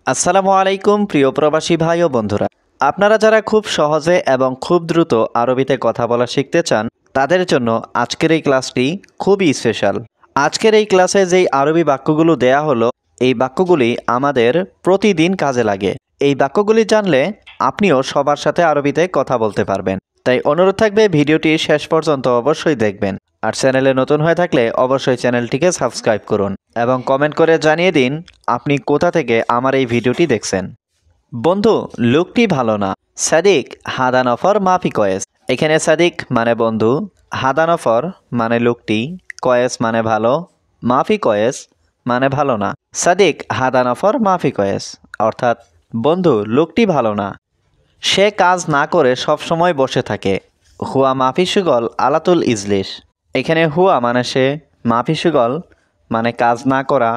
আসসালামু আলাইকুম প্রিয় প্রবাসী ভাই ও বন্ধুরা, আপনারা যারা খুব সহজে এবং খুব দ্রুত আরবিতে কথা বলা শিখতে চান তাদের জন্য আজকের এই ক্লাসটি খুবই স্পেশাল। আজকের এই ক্লাসে যেই আরবি বাক্যগুলো দেয়া হলো, এই বাক্যগুলি আমাদের প্রতিদিন কাজে লাগে। এই বাক্যগুলি জানলে আপনিও সবার সাথে আরবিতে কথা বলতে পারবেন। তাই অনুরোধ থাকবে ভিডিওটি শেষ পর্যন্ত অবশ্যই দেখবেন। আর চ্যানেলে নতুন হয়ে থাকলে অবশ্যই চ্যানেলটিকে সাবস্ক্রাইব করুন এবং কমেন্ট করে জানিয়ে দিন আপনি কোথা থেকে আমার এই ভিডিওটি দেখছেন। বন্ধু, লোকটি ভালো না। সাদিক হাদানফর মাফি কয়েস। এখানে সাদিক মানে বন্ধু, হাদানফর মানে লোকটি, কয়েস মানে ভালো, মাফি কয়েস মানে ভালো না। সাদিক হাদানফর মাফি কয়েস অর্থাৎ বন্ধু লোকটি ভালো না, সে কাজ না করে সব সময় বসে থাকে। হুয়া মাফি সুগল আলাতুল ইজলিশ। এখানে হুয়া মানে সে, মাফি সুগল মানে কাজ না করা,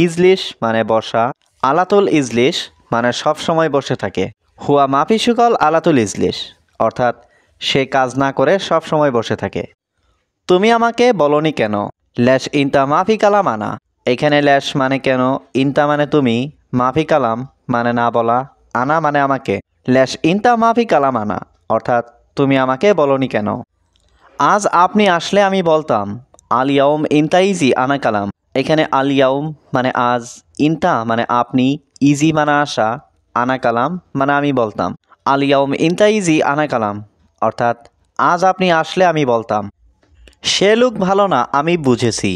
ইজলিশ মানে বসা, আলাতুল ইজলিশ মানে সব সময় বসে থাকে। হুয়া মাফি সুগল আলাতুল ইজলিশ অর্থাৎ সে কাজ না করে সব সময় বসে থাকে। তুমি আমাকে বলনি কেন? ল্যাশ ইনতা মাফি কালাম আনা। এখানে ল্যাশ মানে কেন, ইনতা মানে তুমি, মাফি কালাম মানে না বলা, আনা মানে আমাকে। ল্যাশ ইনতা মাফি কালাম আনা অর্থাৎ তুমি আমাকে বলনি কেন। আজ আপনি আসলে আমি বলতাম। আল ইয়াউম ইনতা ইজি আনা কালাম। এখানে আল ইয়াউম মানে আজ, ইনতা মানে আপনি, ইজি মানে আসা, আনা কালাম মানে আমি বলতাম। আল ইয়াউম ইনতা ইজি আনা কালাম অর্থাৎ আজ আপনি আসলে আমি বলতাম। সে লোক ভালো না আমি বুঝেছি।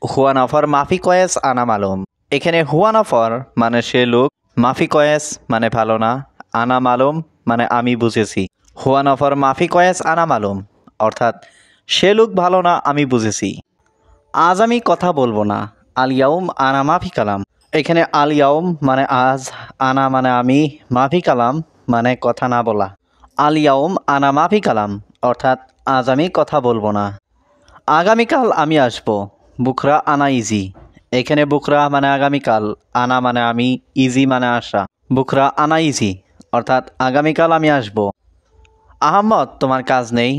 হুয়া নফর মাফি কয়েস আনা মালুম। এখানে হুয়া নফর মানে সে লোক, মাফি কয়েস মানে ভালো না, আনা মালুম মানে আমি বুঝেছি। হুয়া নফর মাফি কয়েস আনা মালুম অর্থাৎ সে লোক ভালো না আমি বুঝেছি। আজ আমি কথা বলবো না। আল ইয়াউম আনা মাফি কালাম। এখানে আল ইয়াউম মানে আজ, আনা মানে আমি, মাফি কালাম মানে কথা না বলা। আল ইয়াউম আনা মাফি কালাম অর্থাৎ আজ আমি কথা বলবো না। আগামীকাল আমি আসবো। বুকরা আনা ইজি। এখানে বুকরা মানে আগামীকাল, আনা মানে আমি, ইজি মানে আসা। বুকরা আনা ইজি অর্থাৎ আগামীকাল আমি আসবো। আহম্মদ তোমার কাজ নেই।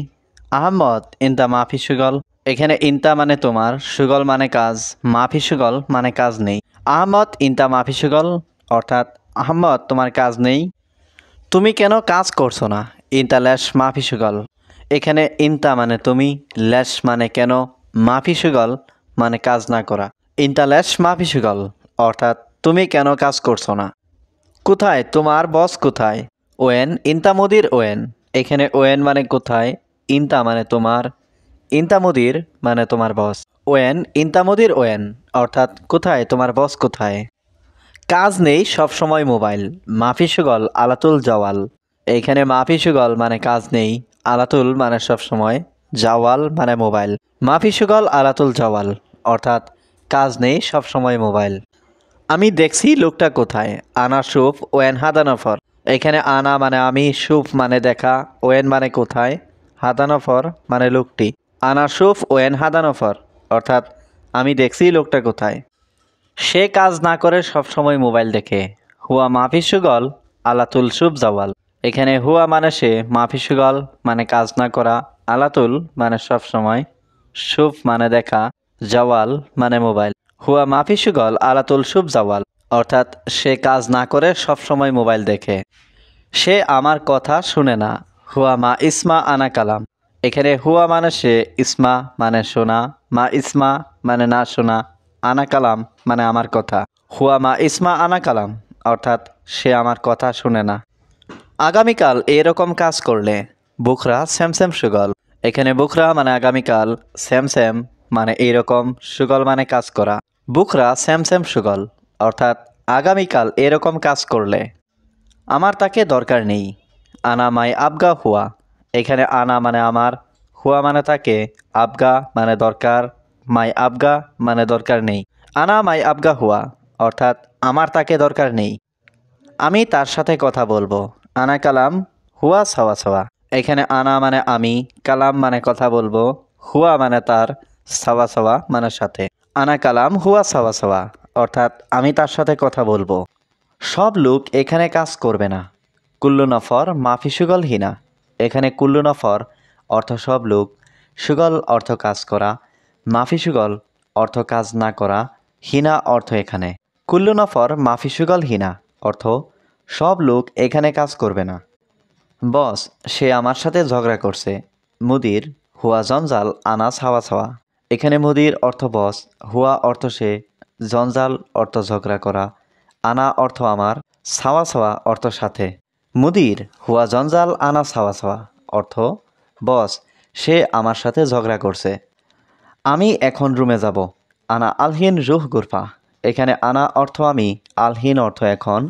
আহম্মদ ইনতা মাফি সুগল। এখানে ইনতা মানে তোমার, সুগল মানে কাজ, মাফি সুগল মানে কাজ নেই। আহম্মদ ইনতা মাফি সুগল অর্থাৎ আহম্মদ তোমার কাজ নেই। তুমি কেন কাজ করছো না? ইনতা ল্যাশ মাফি সুগল। এখানে ইনতা মানে তুমি, ল্যাশ মানে কেন, মাফি সুগল মানে কাজ না করা। ইনতা ল্যাশ মাফি সুগল অর্থাৎ তুমি কেন কাজ করছো না। কোথায়? তোমার বস কোথায়? ওয়েন ইনতা মুদির ওয়েন। এখানে ওয়েন মানে কোথায়, ইনতা মানে তোমার, ইনতা মুদির মানে তোমার বস। ওয়েন ইনতা মুদির ওয়েন অর্থাৎ কোথায় তোমার বস কোথায়। কাজ নেই সব সময় মোবাইল। মাফি সুগল আলাতুল জাওয়াল। এইখানে মাফি সুগল মানে কাজ নেই, আলাতুল মানে সব সময়, জাওয়াল মানে মোবাইল। মাফি সুগল আলাতুল জাওয়াল অর্থাৎ কাজ নেই সব সময় মোবাইল। আমি দেখছি লোকটা কোথায়। আনা সুফ ওয়েন হাদানফর। এখানে আনা মানে আমি, সুফ মানে দেখা, ওয়েন মানে কোথায়, হাদানফর মানে লোকটি। আনা সুফ ওয়েন হাদানফর অর্থাৎ আমি দেখছি লোকটা কোথায়। সে কাজ না করে সবসময় মোবাইল দেখে। হুয়া মাফি সুগল আলাতুল সুব জাওয়াল। এখানে হুয়া মানে সে, মাফি সুগল মানে কাজ না করা, আলাতুল মানে সবসময়, সুব মানে দেখা, জাওয়াল মানে মোবাইল। হুয়া মাফি সুগল আলাতুল সুব জাওয়াল অর্থাৎ সে কাজ না করে সবসময় মোবাইল দেখে। সে আমার কথা শুনে না। হুয়া মা ইসমা আনা কালাম। এখানে হুয়া মানে সে, ইসমা মানে শোনা, মা ইসমা মানে না শোনা, আনা কালাম মানে আমার কথা। হুয়া মা ইসমা আনা কালাম অর্থাৎ সে আমার কথা শুনে না। আগামীকাল এরকম কাজ করলে। বুখরা স্যামস্যাম সুগল। এখানে বুখরা মানে আগামীকাল, স্যামস্যাম মানে এইরকম, সুগল মানে কাজ করা। বুখরা স্যামস্যাম সুগল অর্থাৎ আগামীকাল এরকম কাজ করলে। আমার তাকে দরকার নেই। আনা মাই আবগা হুয়া। এখানে আনা মানে আমার, হুয়া মানে তাকে, আবগা মানে দরকার, মাই আবগা মানে দরকার নেই। আনা মাই আবগা হুয়া অর্থাৎ আমার তাকে দরকার নেই। আমি তার সাথে কথা বলবো। আনা কালাম হুয়া সাওয়া সাওয়া। এখানে আনা মানে আমি, কালাম মানে কথা বলবো, হুয়া মানে তার, সাওয়া সাওয়া মানে সাথে। আনা কালাম হুয়া সাওয়া সাওয়া অর্থাৎ আমি তার সাথে কথা বলবো। সব লোক এখানে কাজ করবে না। কুল্লু নফর মাফি সুগল হিনা। এখানে কুল্লু নফর অর্থ সব লোক, সুগল অর্থ কাজ করা, মাফি সুগল অর্থ কাজ না করা, হিনা অর্থ এখানে। কুল্লু নফর মাফি সুগল হিনা অর্থ সব লোক এখানে কাজ করবে না। বস, সে আমার সাথে ঝগড়া করছে। মুদির, হুয়া জঞ্জাল আনা ছাওয়া ছাওয়া। এখানে মুদির অর্থ বস, হুয়া অর্থ সে, জঞ্জাল অর্থ ঝগড়া করা, আনা অর্থ আমার, ছাওয়া ছাওয়া অর্থ সাথে। মুদির হুয়া জঞ্জাল আনা ছাওয়া ছাওয়া অর্থ বস, সে আমার সাথে ঝগড়া করছে। আমি এখন রুমে যাব। আনা আলহিন রুহ গুরফা। এখানে আনা অর্থ আমি, আলহিন অর্থ এখন,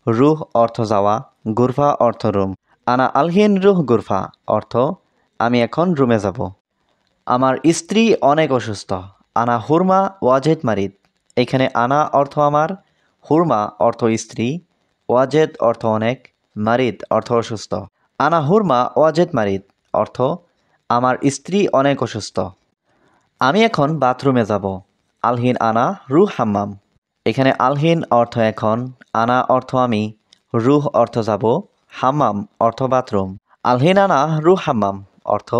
রুহ অর্থ যাওয়া, গুরফা অর্থ রুম। আনা আলহিন রুহ গুরফা অর্থ আমি এখন রুমে যাব। আমার স্ত্রী অনেক অসুস্থ। আনা হুরমা ওয়াজেদ মারিদ। এখানে আনা অর্থ আমার, হুরমা অর্থ স্ত্রী, ওয়াজেদ অর্থ অনেক, মারিদ অর্থ অসুস্থ। আনা হুরমা ওয়াজেদ মারিদ অর্থ আমার স্ত্রী অনেক অসুস্থ। আমি এখন বাথরুমে যাব। আলহিন আনা রুহ হাম্মাম। এখানে আলহিন অর্থ এখন, আনা অর্থ আমি, রুহ অর্থ যাব, হাম্মাম অর্থ বাথরুম। আলহিন আনা রুহ হাম্মাম অর্থ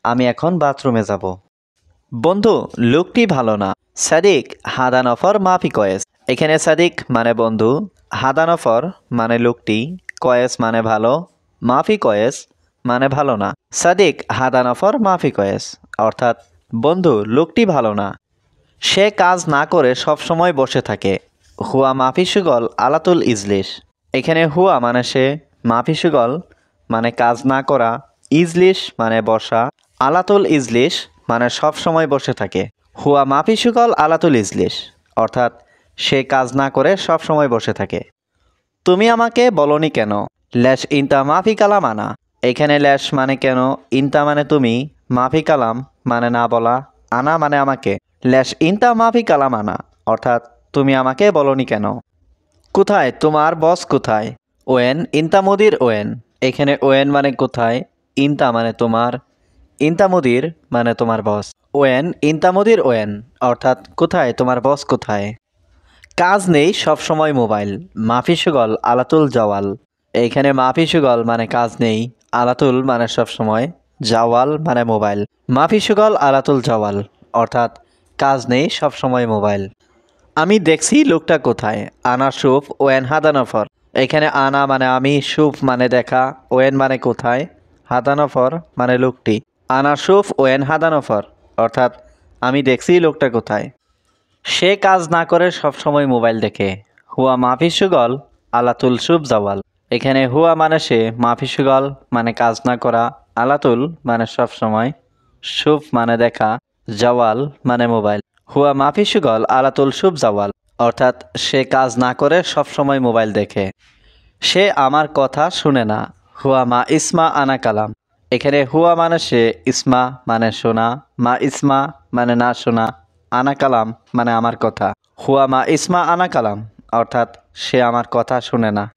আমি এখন বাথরুমে যাব। বন্ধু, লোকটি ভালো না। সাদিক হাদানফর মাফি কয়েস। এখানে সাদিক মানে বন্ধু, হাদানফর মানে লোকটি, কয়েস মানে ভালো, মাফি কয়েস মানে ভালো না। সাদিক হাদানফর মাফি কয়েস অর্থাৎ বন্ধু, লোকটি ভালো না। সে কাজ না করে সবসময় বসে থাকে। হুয়া মাফিসুগল আলাতুল ইজলিশ। এখানে হুয়া মানে সে, মাফিসুগল মানে কাজ না করা, ইজলিশ মানে বসা, আলাতুল ইজলিশ মানে সবসময় বসে থাকে। হুয়া মাফিসুগল আলাতুল ইজলিশ অর্থাৎ সে কাজ না করে সবসময় বসে থাকে। তুমি আমাকে বলনি কেন? ল্যাশ ইনতা মাফি কালাম আনা। এখানে ল্যাশ মানে কেন, ইনতা মানে তুমি, মাফি কালাম মানে না বলা, আনা মানে আমাকে। ল্যাশ ইনতা মাফি কালাম আনা অর্থাৎ তুমি আমাকে বলনি কেন। কোথায়? তোমার বস কোথায়? ওয়েন ইনতা মুদির ওয়েন। এখানে ওয়েন মানে কোথায়, ইনতা মানে তোমার, ইনতা মুদির মানে তোমার বস, ওয়েন ইনতা মুদির ওয়েন অর্থাৎ কোথায় তোমার বস কোথায়। কাজ নেই সবসময় মোবাইল। মাফিসুগল আলাতুল জাওয়াল। এইখানে মাফিসুগল মানে কাজ নেই, আলাতুল মানে সবসময়, জাওয়াল মানে মোবাইল। মাফিসুগল আলাতুল জাওয়াল অর্থাৎ কাজ নেই সবসময় মোবাইল। আমি দেখছি লোকটা কোথায়। আনা সুফ ওয়েন হাদানফর। এখানে আনা মানে আমি, সুফ মানে দেখা, ওয়েন মানে কোথায়, হাদানফর মানে লোকটি। আনা সুফ ওয়েন হাদানফর অর্থাৎ আমি দেখছি লোকটা কোথায়। সে কাজ না করে সবসময় মোবাইল দেখে। হুয়া মাফিসুগল আলাতুল সুব জাওয়াল। এখানে হুয়া মানে সে, মাফিসুগল মানে কাজ না করা, আলাতুল মানে সবসময়, সুব মানে দেখা, জাওয়াল মানে মোবাইল। হুয়া মাফিসুগল আলাতুল সুব জাওয়াল অর্থাৎ সে কাজ না করে সবসময় মোবাইল দেখে। সে আমার কথা শুনে না। হুয়া মা ইসমা আনা কালাম। এখানে হুয়া মানে সে, ইসমা মানে শোনা, মা ইসমা মানে না শোনা, আনা কালাম মানে আমার কথা। হুয়া মা ইসমা আনা কালাম অর্থাৎ সে আমার কথা শুনে না।